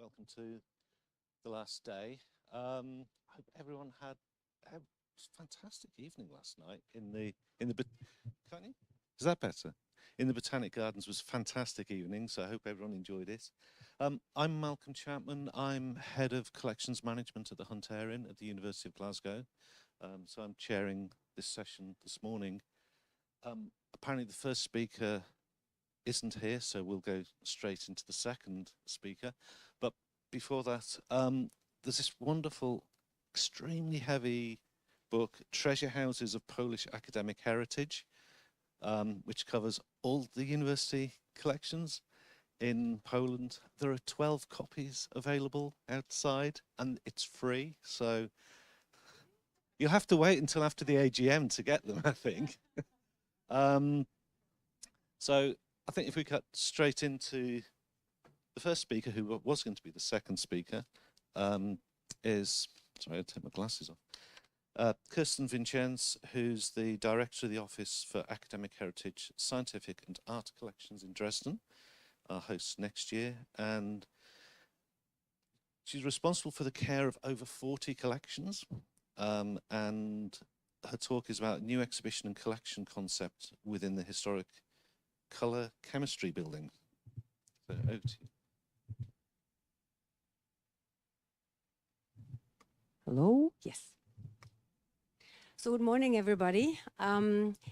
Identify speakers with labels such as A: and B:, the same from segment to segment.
A: welcome to the last day. I hope everyone had a fantastic evening last night can't you? Is that better? In the Botanic Gardens was a fantastic evening, so I hope everyone enjoyed it. I'm Malcolm Chapman. I'm Head of Collections Management at the Hunterian at the University of Glasgow. So I'm chairing this session this morning. Apparently the first speaker isn't here, so we'll go straight into the second speaker. But before that, there's this wonderful, extremely heavy book, Treasure Houses of Polish Academic Heritage, which covers all the university collections in Poland. There are 12 copies available outside, and it's free, so you'll have to wait until after the AGM to get them, I think. So I think if we cut straight into the first speaker, who was going to be the second speaker, is, sorry, I'll take my glasses off, Kirsten Vincenz, who's the Director of the Office for Academic Heritage, Scientific and Art Collections in Dresden, our host next year. And she's responsible for the care of over 40 collections. And her talk is about new exhibition and collection concept within the historic color chemistry building. So over to you.
B: Hello? Yes. So good morning, everybody.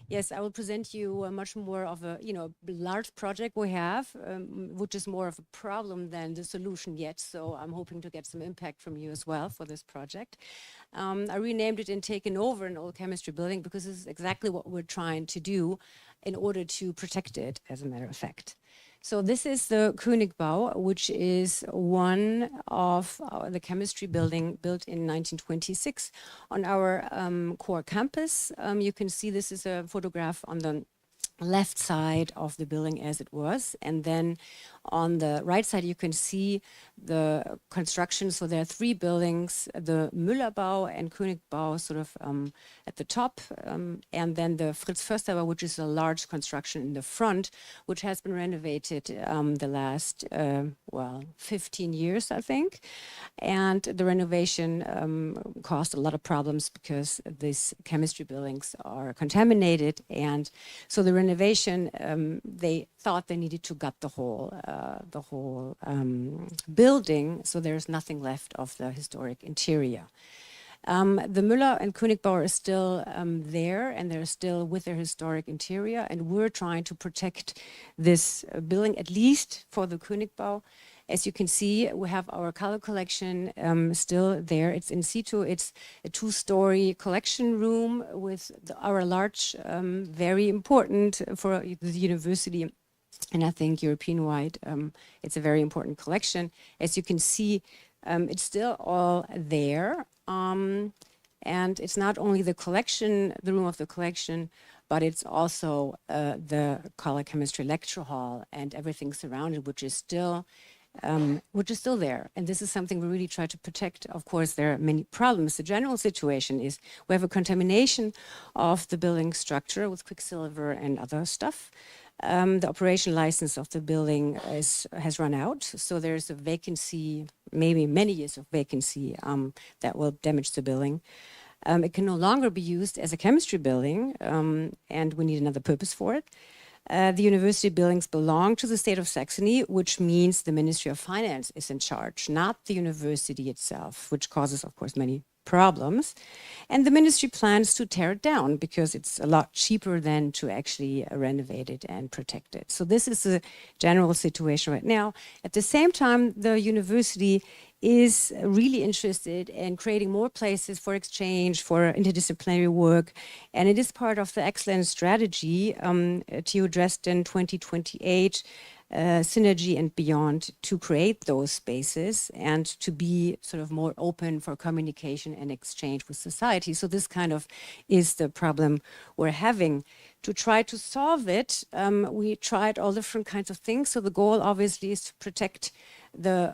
B: Yes, I will present you much more of a, large project we have, which is more of a problem than the solution yet. So I'm hoping to get some impact from you as well for this project. I renamed it and taken over an old chemistry building because this is exactly what we're trying to do in order to protect it, as a matter of fact. So this is the Königbau, which is one of the chemistry building built in 1926 on our core campus. You can see this is a photograph on the left side of the building as it was, and then on the right side you can see the construction. So there are three buildings, the Müllerbau and Königbau sort of at the top, and then the Fritz Försterbau, which is a large construction in the front, which has been renovated the last 15 years, I think. And the renovation caused a lot of problems because these chemistry buildings are contaminated, and so the renovation, they thought they needed to gut the whole building, so there's nothing left of the historic interior. The Müller and Königbau are still there, and they're still with their historic interior, and we're trying to protect this building, at least for the Königbau. As you can see, we have our color collection still there. It's in situ. It's a two-story collection room with our large, very important for the university, and I think European-wide, it's a very important collection. As you can see, it's still all there. And it's not only the collection, the room of the collection, but it's also the color chemistry lecture hall and everything surrounded, which is still there. And this is something we really try to protect. Of course, there are many problems. The general situation is we have a contamination of the building structure with quicksilver and other stuff. The operation license of the building has run out, so there's a vacancy, maybe many years of vacancy that will damage the building. It can no longer be used as a chemistry building, and we need another purpose for it. The university buildings belong to the state of Saxony, which means the Ministry of Finance is in charge, not the university itself, which causes, of course, many problems. And the ministry plans to tear it down because it's a lot cheaper than to actually renovate it and protect it. So this is the general situation right now. At the same time, the university is really interested in creating more places for exchange, for interdisciplinary work. And it is part of the excellence strategy, TU Dresden 2028, Synergy and Beyond, to create those spaces and to be sort of more open for communication and exchange with society. So this kind of is the problem we're having. To try to solve it, we tried all different kinds of things. So the goal obviously is to protect the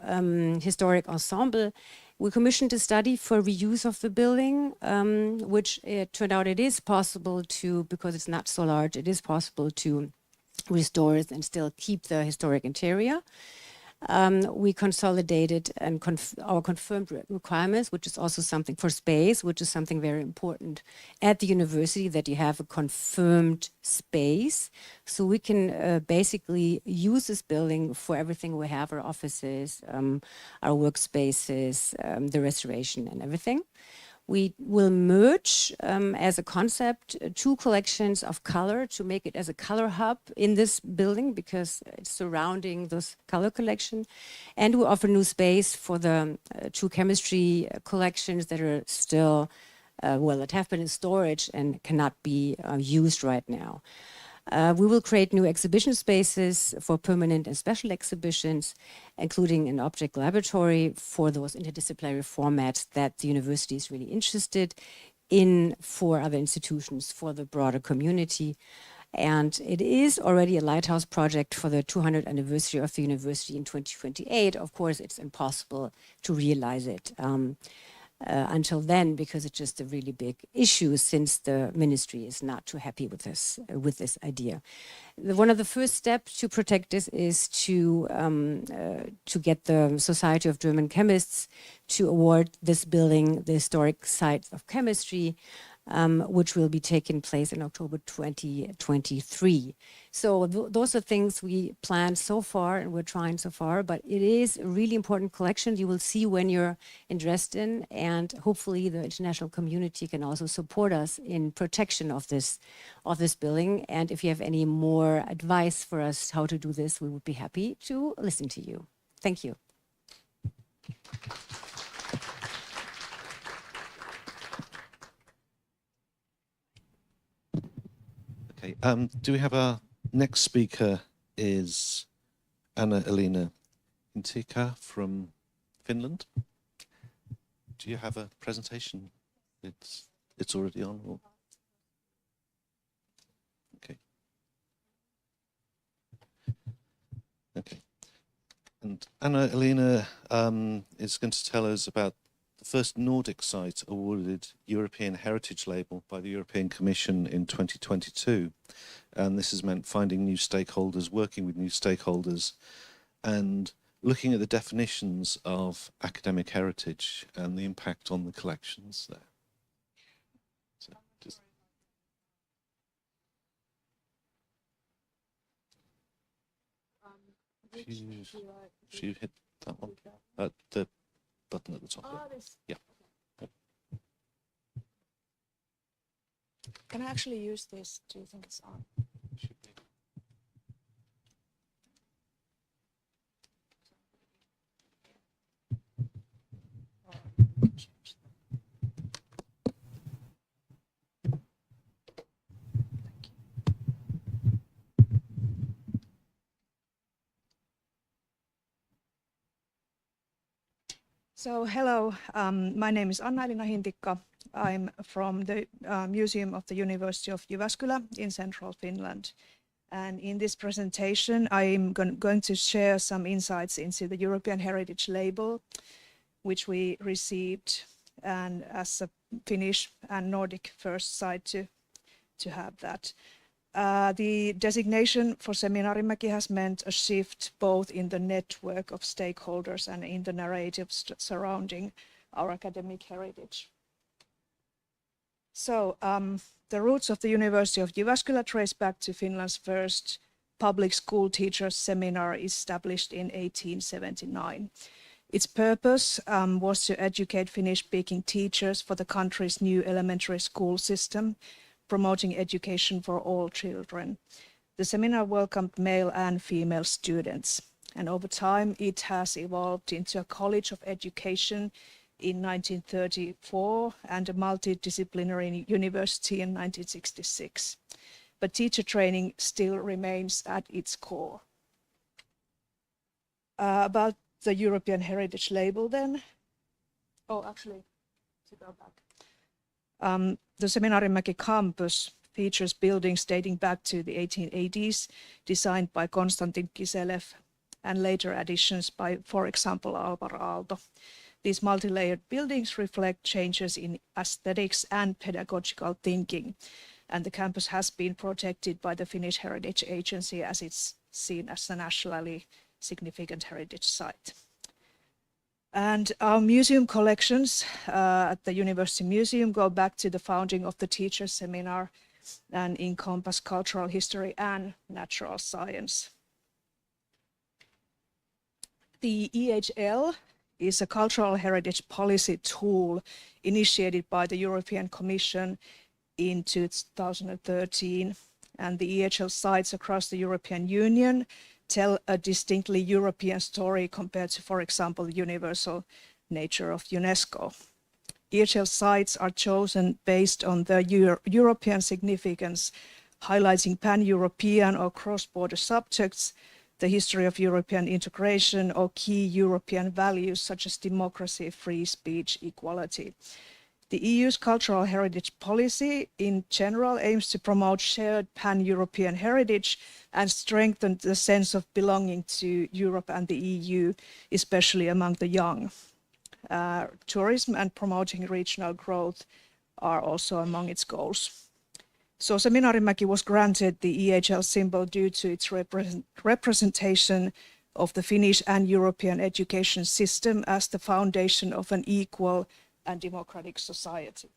B: historic ensemble. We commissioned a study for reuse of the building, which it turned out it is possible to, because it's not so large, it is possible to restore it and still keep the historic interior. we consolidated and our confirmed requirements, which is also something for space, which is something very important at the university, that you have a confirmed space. So we can basically use this building for everything we have, our offices, our workspaces, the restoration and everything. We will merge as a concept 2 collections of color to make it as a color hub in this building, because it's surrounding this color collection. And we offer new space for the 2 chemistry collections that are still, that have been in storage and cannot be used right now. We will create new exhibition spaces for permanent and special exhibitions, including an object laboratory for those interdisciplinary formats that the university is really interested in for other institutions, for the broader community. And it is already a lighthouse project for the 200th anniversary of the university in 2028. Of course, it's impossible to realize it until then, because it's just a really big issue, since the ministry is not too happy with this idea. One of the first steps to protect this is to get the Society of German Chemists to award this building the historic site of chemistry, which will be taking place in October 2023. So those are things we planned so far and we're trying so far, but it is a really important collection you will see when you're in Dresden, and hopefully the international community can also support us in protection of this building. And if you have any more advice for us how to do this, we would be happy to listen to you. Thank you.
A: Okay, do we have our next speaker is Anna-Elina Intika from Finland. Do you have a presentation? It's already on? Or? Okay. Okay. And Anna-Elina is going to tell us about the first Nordic site awarded European Heritage Label by the European Commission in 2022. And this has meant finding new stakeholders, working with new stakeholders, and looking at the definitions of academic heritage and the impact on the collections there. So just if you hit that one, the button at the top. Yeah.
C: Can I actually use this? Do you think it's on?
A: Should be.
C: So hello, my name is Anna-Elina Hintikka. I'm from the Museum of the University of Jyväskylä in central Finland. And in this presentation, I'm going to share some insights into the European Heritage Label, which we received, and as a Finnish and Nordic first site to have that. The designation for Seminaarimäki has meant a shift both in the network of stakeholders and in the narratives surrounding our academic heritage. So the roots of the University of Jyväskylä trace back to Finland's first public school teachers seminar established in 1879. Its purpose was to educate Finnish-speaking teachers for the country's new elementary school system, promoting education for all children. The seminar welcomed male and female students, and over time it has evolved into a college of education in 1934 and a multidisciplinary university in 1966. But teacher training still remains at its core. About the European Heritage Label then. Oh, actually, to go back. The Seminaarimäki campus features buildings dating back to the 1880s, designed by Konstantin Kiselev, and later additions by, for example, Alvar Aalto. These multi-layered buildings reflect changes in aesthetics and pedagogical thinking, and the campus has been protected by the Finnish Heritage Agency as it's seen as a nationally significant heritage site. And our museum collections at the University Museum go back to the founding of the Teachers' Seminar and encompass cultural history and natural science. The EHL is a cultural heritage policy tool initiated by the European Commission in 2013. And the EHL sites across the European Union tell a distinctly European story compared to, for example, the universal nature of UNESCO. EHL sites are chosen based on their European significance, highlighting pan-European or cross-border subjects, the history of European integration, or key European values such as democracy, free speech, equality. The EU's cultural heritage policy in general aims to promote shared pan-European heritage and strengthen the sense of belonging to Europe and the EU, especially among the young. Tourism and promoting regional growth are also among its goals. So Seminaarimäki was granted the EHL symbol due to its representation of the Finnish and European education system as the foundation of an equal and democratic society.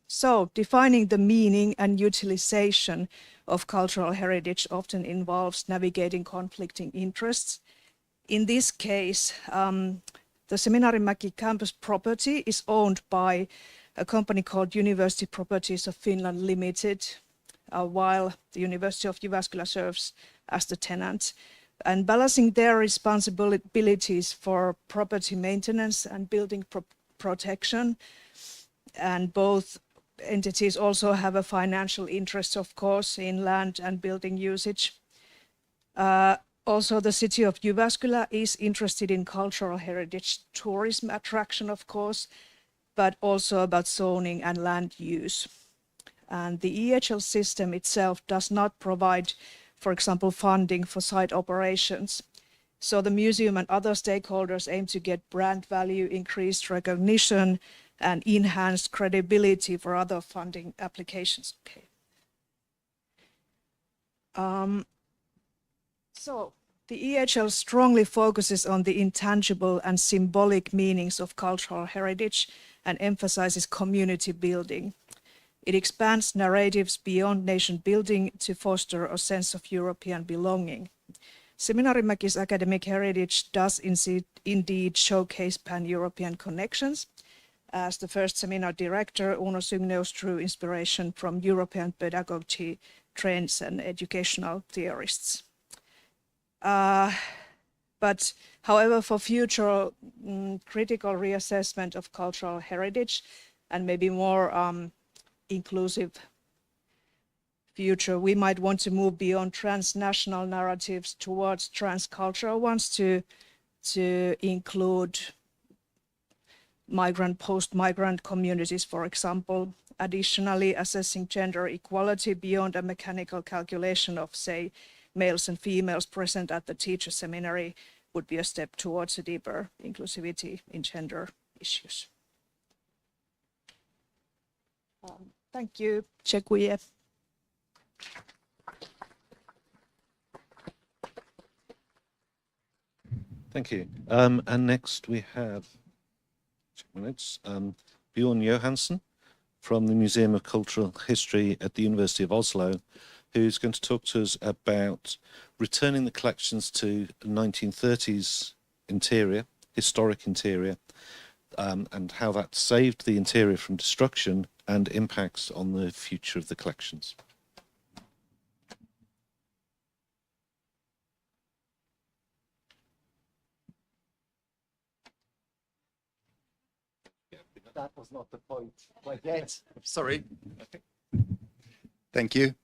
C: So defining the meaning and utilization of cultural heritage often involves navigating conflicting interests. In this case, the Seminaarimäki campus property is owned by a company called University Properties of Finland Limited, while the University of Jyväskylä serves as the tenant. And balancing their responsibilities for property maintenance and building protection. And both entities also have a financial interest, of course, in land and building usage. Also, the city of Jyväskylä is interested in cultural heritage tourism attraction, of course, but also about zoning and land use. And the EHL system itself does not provide, for example, funding for site operations. So the museum and other stakeholders aim to get brand value, increased recognition, and enhanced credibility for other funding applications. Okay. So the EHL strongly focuses on the intangible and symbolic meanings of cultural heritage and emphasizes community building. It expands narratives beyond nation building to foster a sense of European belonging. Seminaarimäki's academic heritage does indeed showcase pan-European connections. As the first seminar director, Uno Sygneus drew inspiration from European pedagogy trends and educational theorists. But however, for future critical reassessment of cultural heritage and maybe more inclusive future, we might want to move beyond transnational narratives towards transcultural ones to include migrant, post-migrant communities, for example. Additionally, assessing gender equality beyond a mechanical calculation of, say, males and females present at the teacher seminary would be a step towards a deeper inclusivity in gender issues. Thank you. Dziękuję.
A: Thank you. And next we have Bjorn Johansson from the Museum of Cultural History at the University of Oslo, who's going to talk to us about returning the collections to 1930s interior, historic interior, and how that saved the interior from destruction and impacts on the future of the collections.
D: That was not the point quite yet. Sorry. Thank you.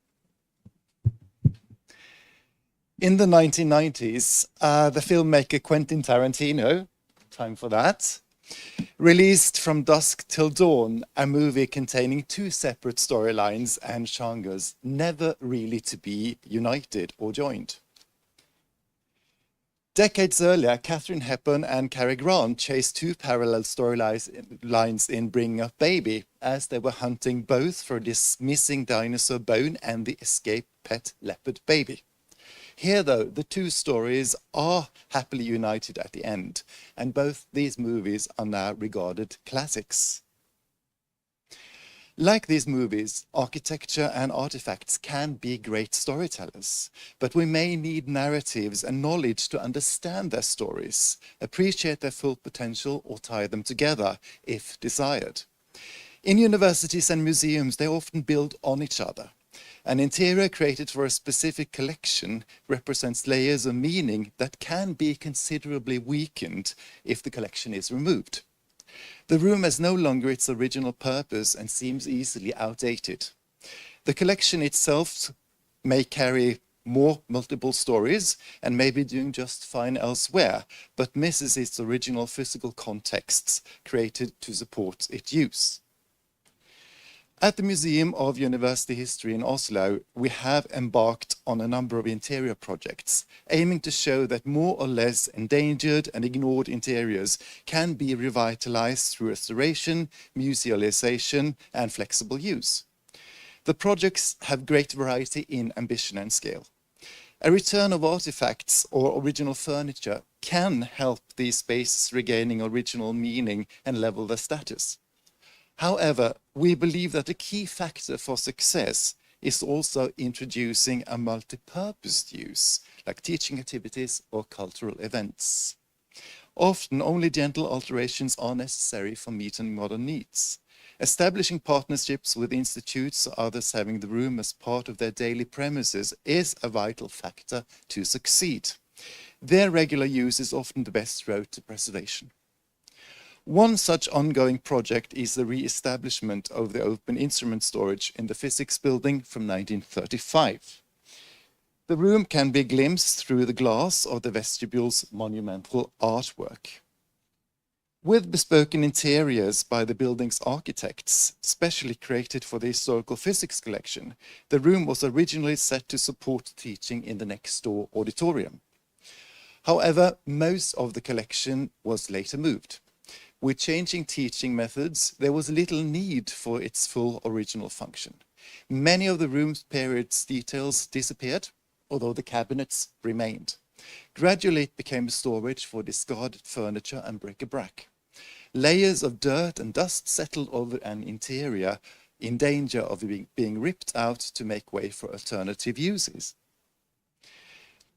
D: In the 1990s, the filmmaker Quentin Tarantino, time for that, released From Dusk Till Dawn, a movie containing two separate storylines and genres, never really to be united or joined. Decades earlier, Katharine Hepburn and Cary Grant chased two parallel storylines in Bringing Up Baby, as they were hunting both for this missing dinosaur bone and the escaped pet leopard baby. Here, though, the two stories are happily united at the end, and both these movies are now regarded classics. Like these movies, architecture and artifacts can be great storytellers, but we may need narratives and knowledge to understand their stories, appreciate their full potential, or tie them together, if desired. In universities and museums, they often build on each other. An interior created for a specific collection represents layers of meaning that can be considerably weakened if the collection is removed. The room has no longer its original purpose and seems easily outdated. The collection itself may carry more multiple stories and may be doing just fine elsewhere, but misses its original physical contexts created to support its use. At the Museum of University History in Oslo, we have embarked on a number of interior projects, aiming to show that more or less endangered and ignored interiors can be revitalized through restoration, musealization, and flexible use. The projects have great variety in ambition and scale. A return of artifacts or original furniture can help these spaces regaining original meaning and level their status. However, we believe that a key factor for success is also introducing a multi-purpose use, like teaching activities or cultural events. Often, only gentle alterations are necessary for meeting modern needs. Establishing partnerships with institutes or others having the room as part of their daily premises is a vital factor to succeed. Their regular use is often the best road to preservation. One such ongoing project is the re-establishment of the open instrument storage in the physics building from 1935. The room can be glimpsed through the glass of the vestibule's monumental artwork. With bespoken interiors by the building's architects, specially created for the historical physics collection, the room was originally set to support teaching in the next-door auditorium. However, most of the collection was later moved. With changing teaching methods, there was little need for its full original function. Many of the room's period's details disappeared, although the cabinets remained. Gradually, it became storage for discarded furniture and bric-a-brac. Layers of dirt and dust settled over an interior in danger of being ripped out to make way for alternative uses.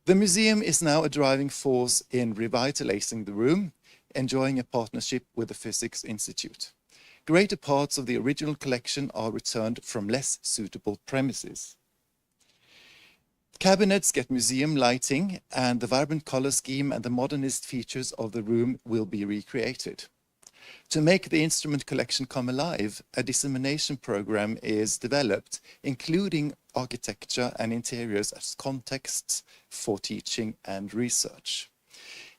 D: The museum is now a driving force in revitalizing the room, enjoying a partnership with the Physics Institute. Greater parts of the original collection are returned from less suitable premises. Cabinets get museum lighting, and the vibrant color scheme and the modernist features of the room will be recreated. To make the instrument collection come alive, a dissemination program is developed, including architecture and interiors as contexts for teaching and research.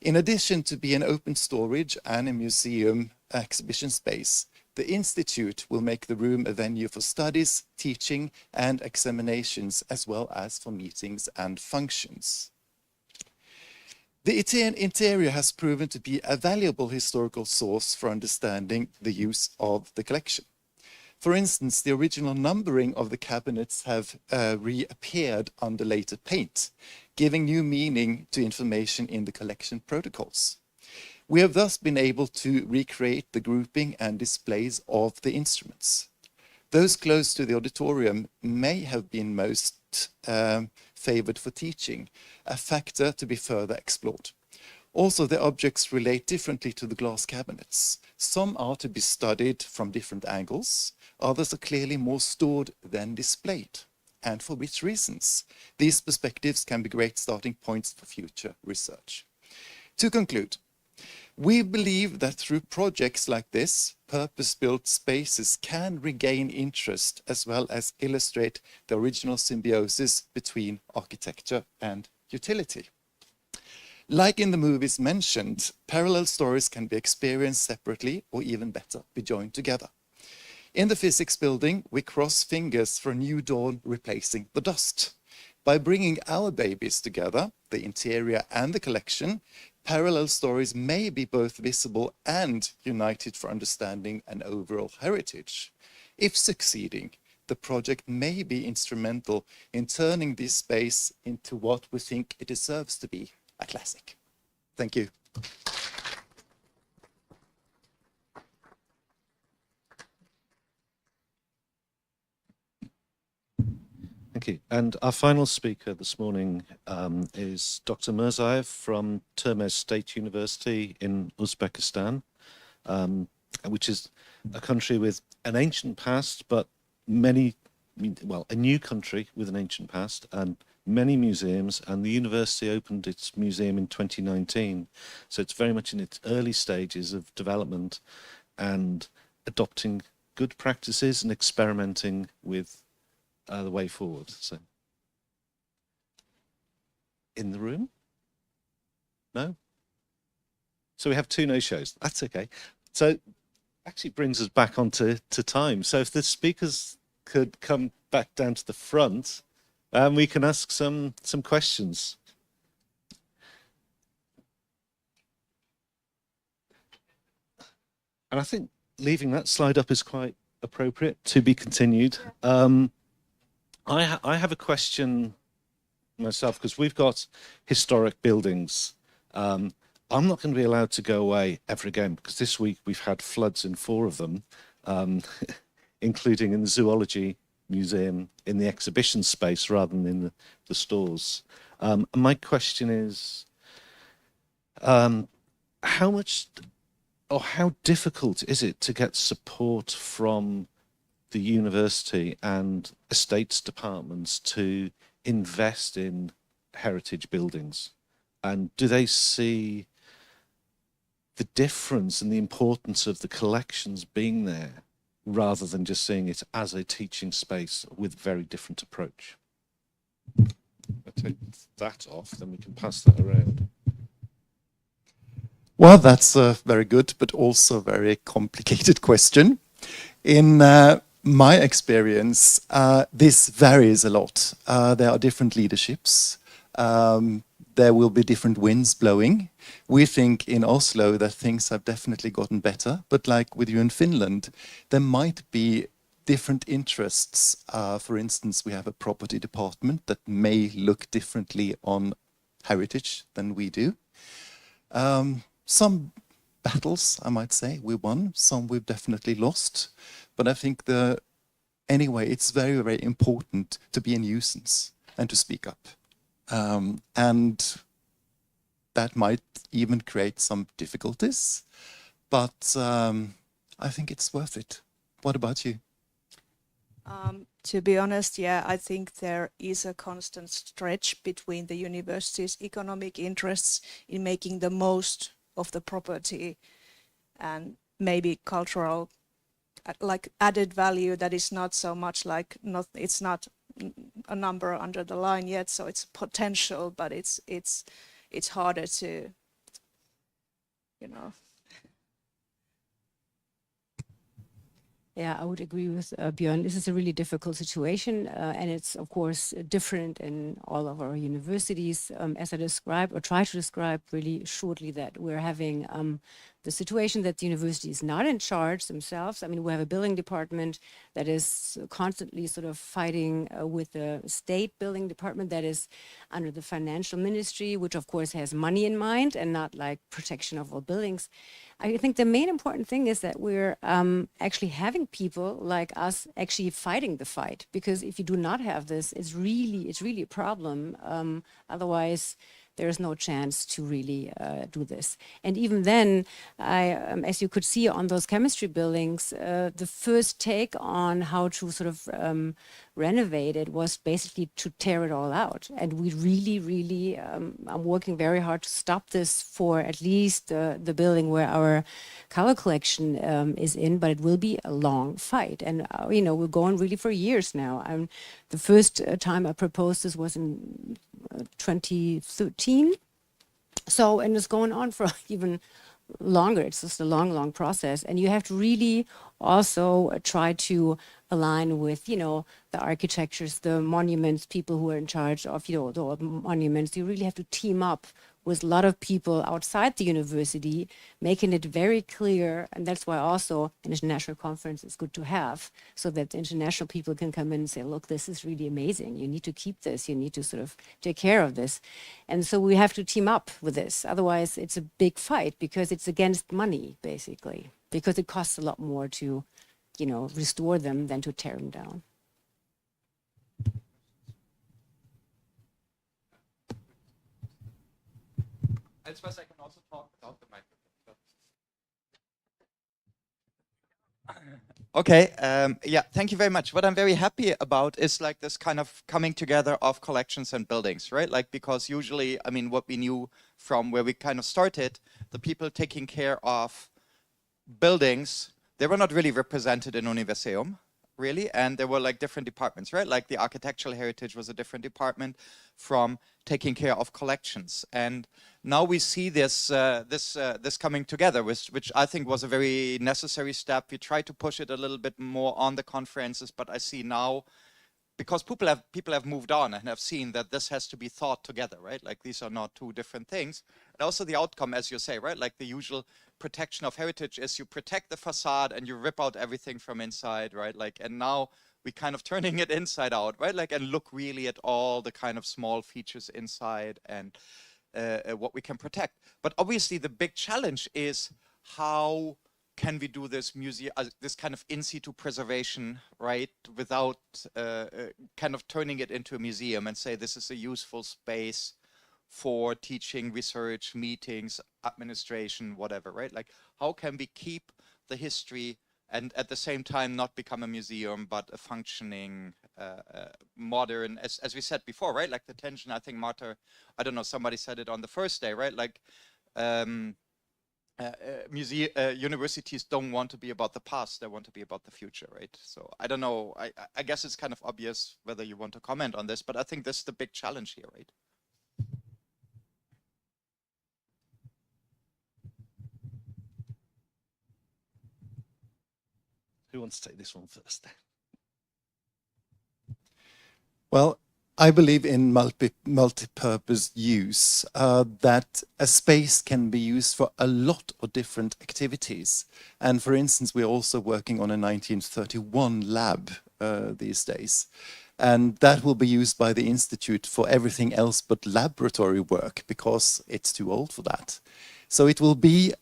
D: In addition to being an open storage and a museum exhibition space, the Institute will make the room a venue for studies, teaching, and examinations, as well as for meetings and functions. The interior has proven to be a valuable historical source for understanding the use of the collection. For instance, the original numbering of the cabinets have reappeared under later paint, giving new meaning to information in the collection protocols. We have thus been able to recreate the grouping and displays of the instruments. Those close to the auditorium may have been most favored for teaching, a factor to be further explored. Also, the objects relate differently to the glass cabinets. Some are to be studied from different angles, others are clearly more stored than displayed. And for which reasons? These perspectives can be great starting points for future research. To conclude, we believe that through projects like this, purpose-built spaces can regain interest as well as illustrate the original symbiosis between architecture and utility. Like in the movies mentioned, parallel stories can be experienced separately or even better, be joined together. In the physics building, we cross fingers for a new dawn replacing the dust. By bringing our babies together, the interior and the collection, parallel stories may be both visible and united for understanding an overall heritage. If succeeding, the project may be instrumental in turning this space into what we think it deserves to be, a classic. Thank you.
A: Thank you. And our final speaker this morning is Dr. Mirzaev from Termez State University in Uzbekistan, which is a country with an ancient past, but a new country with an ancient past and many museums. And the university opened its museum in 2019. So it's very much in its early stages of development and adopting good practices and experimenting with the way forward. So, in the room? No? So we have 2 no-shows. That's okay. So actually brings us back onto time. So if the speakers could come back down to the front, we can ask some questions. And I think leaving that slide up is quite appropriate. To be continued. I have a question myself, because we've got historic buildings. I'm not going to be allowed to go away ever again, because this week we've had floods in 4 of them, including in the Zoology Museum in the exhibition space rather than in the stores. And my question is, how much or how difficult is it to get support from the university and estates departments to invest in heritage buildings? And do they see the difference and the importance of the collections being there rather than just seeing it as a teaching space with very different approach? I'll take that off, then we can pass that around.
D: Well, that's a very good, but also very complicated question. In my experience, this varies a lot. There are different leaderships. There will be different winds blowing. We think in Oslo that things have definitely gotten better, but like with you in Finland, there might be different interests. For instance, we have a property department that may look differently on heritage than we do. Some battles, I might say, we won. Some we've definitely lost. But I think anyway, it's very, very important to be a nuisance and to speak up. And that might even create some difficulties, but I think it's worth it. What about you?
C: To be honest, yeah, I think there is a constant stretch between the university's economic interests in making the most of the property and maybe cultural, like added value that is not so much like, it's not a number under the line yet, so it's potential, but it's harder to, you know.
B: Yeah, I would agree with Björn. This is a really difficult situation, and it's of course different in all of our universities. As I described or try to describe really shortly, that we're having the situation that the university is not in charge themselves. I mean, we have a building department that is constantly sort of fighting with the state building department that is under the financial ministry, which of course has money in mind and not like protection of all buildings. I think the main important thing is that we're actually having people like us actually fighting the fight, because if you do not have this, it's really a problem. Otherwise, there is no chance to really do this. And even then, as you could see on those chemistry buildings, the first take on how to sort of renovate it was basically to tear it all out. And we really, I'm working very hard to stop this for at least the building where our color collection is in, but it will be a long fight. And, you know, we're going really for years now. The first time I proposed this was in 2013. So, and it's going on for even longer. It's just a long process. And you have to really also try to align with, you know, the architectures, the monuments, people who are in charge of, you know, the monuments. You really have to team up with a lot of people outside the university, making it very clear, and that's why also an international conference is good to have, so that international people can come in and say, look, this is really amazing. You need to keep this. You need to sort of take care of this. And so we have to team up with this. Otherwise, it's a big fight because it's against money, basically, because it costs a lot more to, you know, restore them than to tear them down.
E: I suppose I can also talk without the microphone. Okay, yeah, thank you very much. What I'm very happy about is like this kind of coming together of collections and buildings, right? Like, because usually, I mean, what we knew from where we kind of started, the people taking care of buildings, they were not really represented in Universeum, really, and there were like different departments, right? Like the architectural heritage was a different department from taking care of collections. And now we see this this coming together, which I think was a very necessary step. We tried to push it a little bit more on the conferences, but I see now, because people have moved on and have seen that this has to be thought together, right? Like these are not two different things. And also the outcome, as you say, right? Like the usual protection of heritage is you protect the facade and you rip out everything from inside, right? Like, and now we kind of turning it inside out, right? Like, and look really at all the kind of small features inside and what we can protect. But obviously the big challenge is how can we do this this kind of in situ preservation, right, without kind of turning it into a museum and say this is a useful space for teaching, research, meetings, administration, whatever, right? Like, how can we keep the history and at the same time not become a museum, but a functioning, modern, as we said before, right? Like the tension, I think Marta, I don't know, somebody said it on the first day, right? Like, universities don't want to be about the past, they want to be about the future, right? So I don't know, I guess it's kind of obvious whether you want to comment on this, but I think this is the big challenge here, right?
A: Who wants to take this one first?
D: Well, I believe in multi-purpose use, that a space can be used for a lot of different activities. And for instance, we're also working on a 1931 lab these days. And that will be used by the Institute for everything else but laboratory work, because it's too old for that. So it will be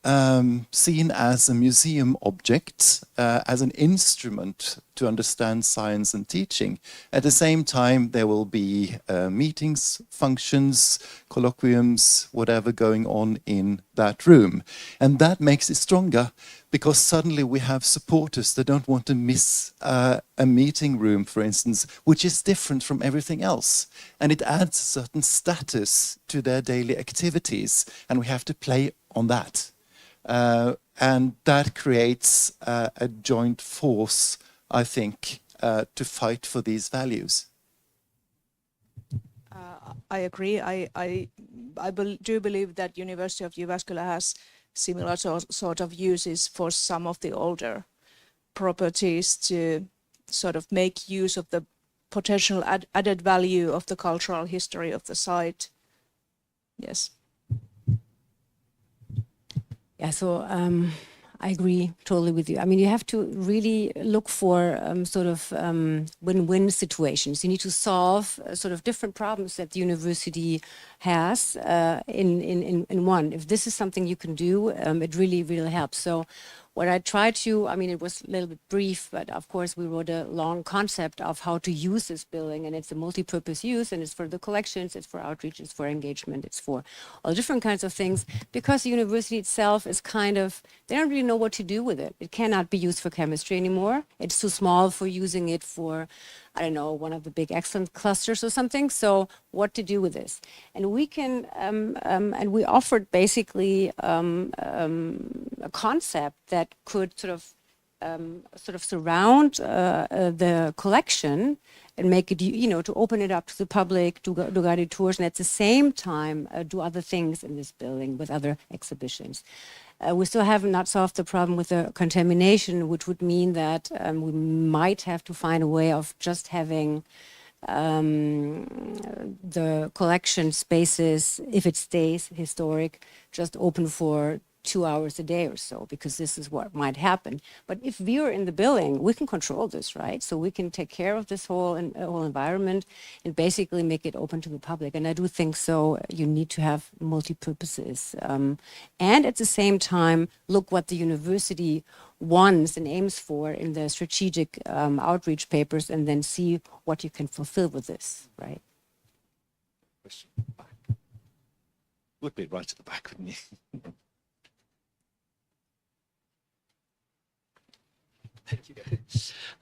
D: seen as a museum object, as an instrument to understand science and teaching. At the same time, there will be meetings, functions, colloquiums, whatever going on in that room. And that makes it stronger, because suddenly we have supporters that don't want to miss a meeting room, for instance, which is different from everything else. And it adds a certain status to their daily activities, and we have to play on that. And that creates a joint force, I think, to fight for these values.
C: I agree. I do believe that University of Jyväskylä has similar sort of uses for some of the older properties to sort of make use of the potential added value of the cultural history of the site. Yes.
B: Yeah, so I agree totally with you. I mean, you have to really look for sort of win-win situations. You need to solve sort of different problems that the university has in one. If this is something you can do, it really, really helps. So what I tried to, I mean, it was a little bit brief, but of course we wrote a long concept of how to use this building, and it's a multi-purpose use, and it's for the collections, it's for outreach, it's for engagement, it's for all different kinds of things, because the university itself is kind of, they don't really know what to do with it. It cannot be used for chemistry anymore. It's too small for using it for, I don't know, one of the big excellence clusters or something. So what to do with this? And we can, and we offered basically a concept that could sort of surround the collection and make it, you know, to open it up to the public, do guided tours, and at the same time do other things in this building with other exhibitions. We still have not solved the problem with the contamination, which would mean that we might have to find a way of just having the collection spaces, if it stays historic, just open for 2 hours a day or so, because this is what might happen. But if we are in the building, we can control this, right? So we can take care of this whole environment and basically make it open to the public. And I do think so. You need to have multi-purposes. And at the same time, look what the university wants and aims for in the strategic outreach papers, and then see what you can fulfill with this, right?
A: Question. Back. Would be right at the back, wouldn't you?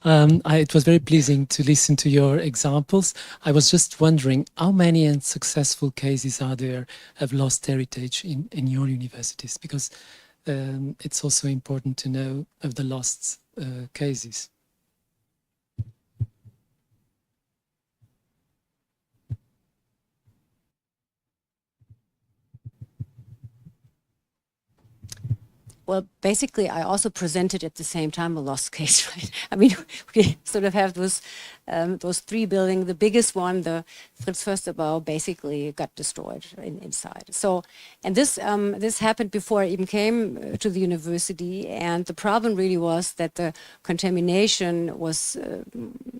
F: It was very pleasing to listen to your examples. I was just wondering, how many and successful cases are there of lost heritage in your universities? Because it's also important to know of the lost cases.
B: Well, basically, I also presented at the same time a lost case, right? I mean, we sort of have those 3 buildings. The biggest one, the Fritz Försterbau, basically got destroyed inside. So, and this happened before I even came to the university. And the problem really was that the contamination was,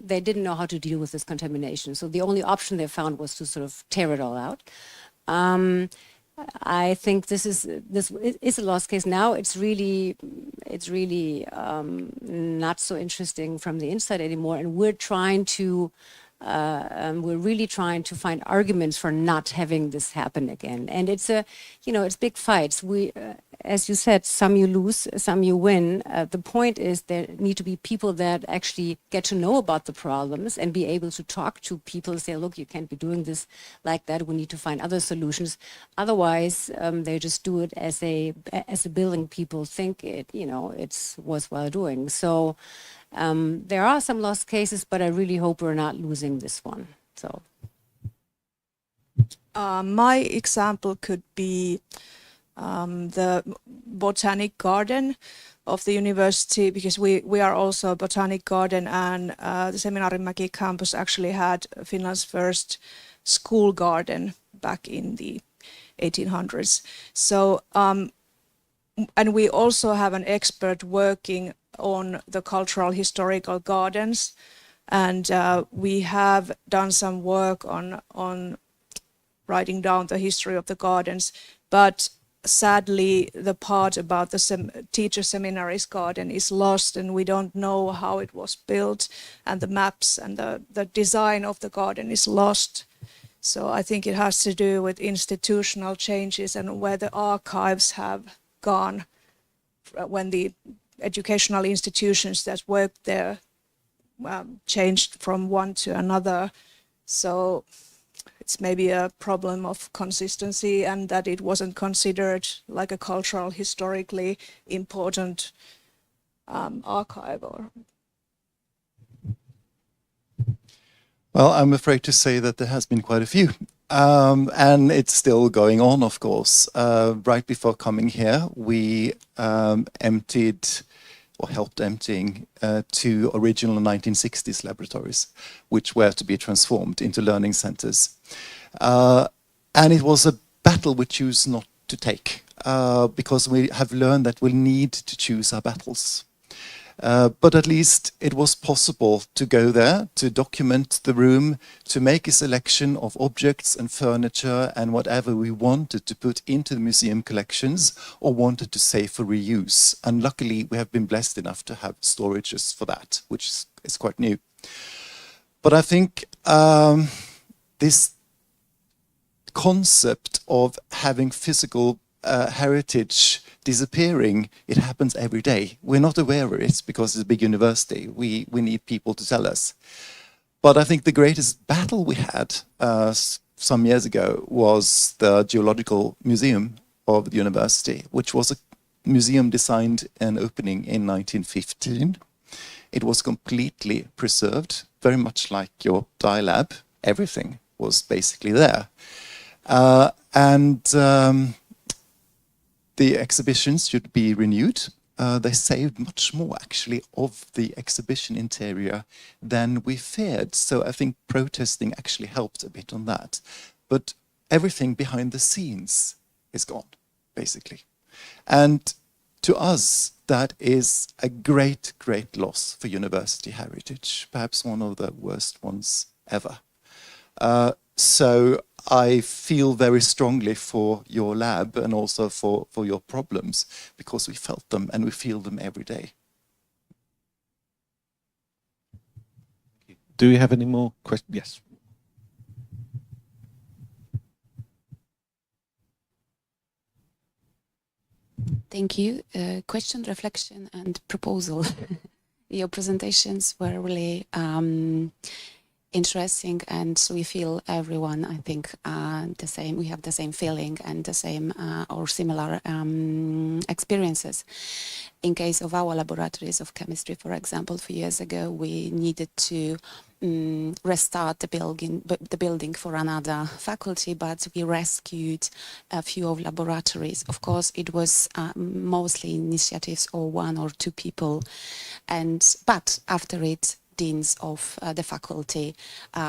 B: they didn't know how to deal with this contamination. So the only option they found was to sort of tear it all out. I think this is a lost case now. It's really not so interesting from the inside anymore, and we're really trying to find arguments for not having this happen again. And it's it's big fights. We, as you said, some you lose, some you win. The point is there need to be people that actually get to know about the problems and be able to talk to people and say, look, you can't be doing this like that. We need to find other solutions. Otherwise, they just do it as a building people think it's worthwhile doing. So. There are some lost cases, but I really hope we're not losing this one. So,
C: my example could be the botanic garden of the university, because we are also a botanic garden, and the Seminaarimäki campus actually had Finland's first school garden back in the 1800s. So, and we also have an expert working on the cultural historical gardens, and we have done some work on writing down the history of the gardens, but sadly the part about the teacher seminaries garden is lost, and we don't know how it was built, and the maps and the design of the garden is lost. So I think it has to do with institutional changes and where the archives have gone when the educational institutions that worked there changed from one to another. So it's maybe a problem of consistency, and that it wasn't considered like a cultural, historically important archive.
D: Well, I'm afraid to say that there has been quite a few. And it's still going on, of course. Right before coming here, we emptied or helped emptying 2 original 1960s laboratories, which were to be transformed into learning centers. And it was a battle we choose not to take, because we have learned that we need to choose our battles. But at least it was possible to go there, to document the room, to make a selection of objects and furniture and whatever we wanted to put into the museum collections or wanted to save for reuse. And luckily, we have been blessed enough to have storages for that, which is quite new. But I think this concept of having physical heritage disappearing, it happens every day. We're not aware of it because it's a big university. We need people to tell us. But I think the greatest battle we had some years ago was the Geological Museum of the university, which was a museum designed and opening in 1915. It was completely preserved, very much like your dye lab. Everything was basically there. The exhibitions should be renewed. they saved much more actually of the exhibition interior than we feared. So I think protesting actually helped a bit on that. But everything behind the scenes is gone, basically. And to us, that is a great, great loss for university heritage, perhaps one of the worst ones ever. So I feel very strongly for your lab and also for your problems, because we felt them and we feel them every day.
A: Do we have any more questions? Yes.
G: Thank you. Question, reflection, and proposal. Your presentations were really interesting, and we feel everyone, I think, the same. We have the same feeling and the same or similar experiences. In case of our laboratories of chemistry, for example, a few years ago, we needed to restart the building for another faculty, but we rescued a few of laboratories. Of course, it was mostly initiatives or one or two people, but after it, deans of the faculty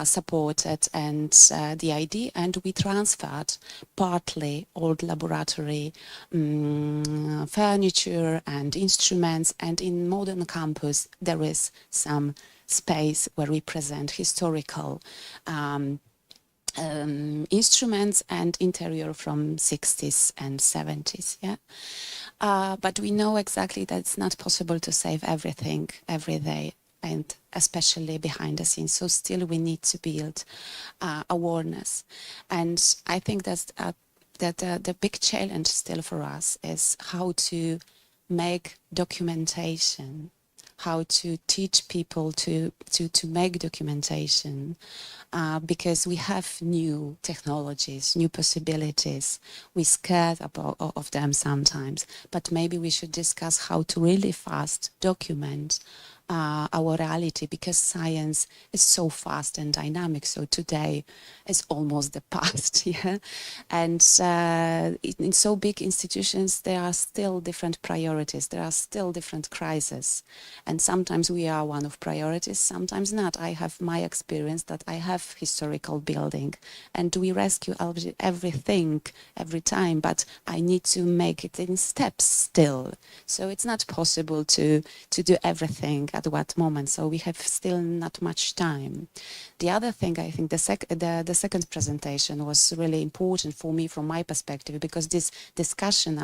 G: supported and the idea, and we transferred partly old laboratory furniture and instruments, and in modern campus there is some space where we present historical instruments and interior from 60s and 70s. Yeah, but we know exactly that it's not possible to save everything every day, and especially behind the scenes. So still we need to build awareness. And I think that the big challenge still for us is how to make documentation, how to teach people to make documentation, because we have new technologies, new possibilities. We're scared of them sometimes, but maybe we should discuss how to really fast document our reality, because science is so fast and dynamic. So today is almost the past, yeah. And in so big institutions, there are still different priorities. There are still different crises, and sometimes we are one of priorities, sometimes not. I have my experience that I have historical building, and we rescue everything every time, but I need to make it in steps still. So it's not possible to do everything at what moment, so we have still not much time. The other thing, I think the second presentation was really important for me from my perspective, because this discussion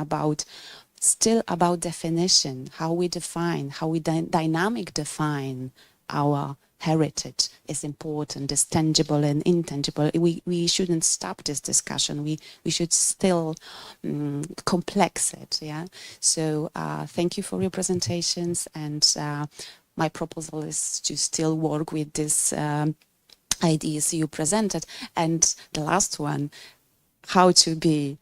G: still about definition, how we define, how we dynamic define our heritage is important, is tangible and intangible. We shouldn't stop this discussion. We should still complex it. Yeah. So thank you for your presentations, and my proposal is to still work with these ideas you presented. And the last one, how to be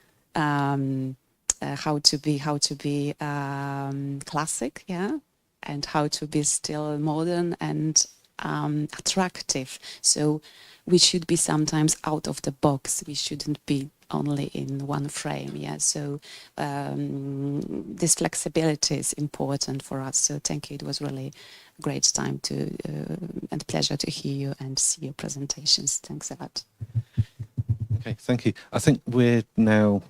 G: classic, yeah, and how to be still modern and attractive. So we should be sometimes out of the box. We shouldn't be only in one frame. Yeah. So this flexibility is important for us. So thank you. It was really a great time and pleasure to hear you and see your presentations. Thanks a lot.
A: Okay, thank you. I think we're now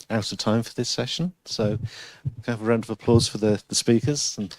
A: out of time for this session, so can I have a round of applause for the speakers. And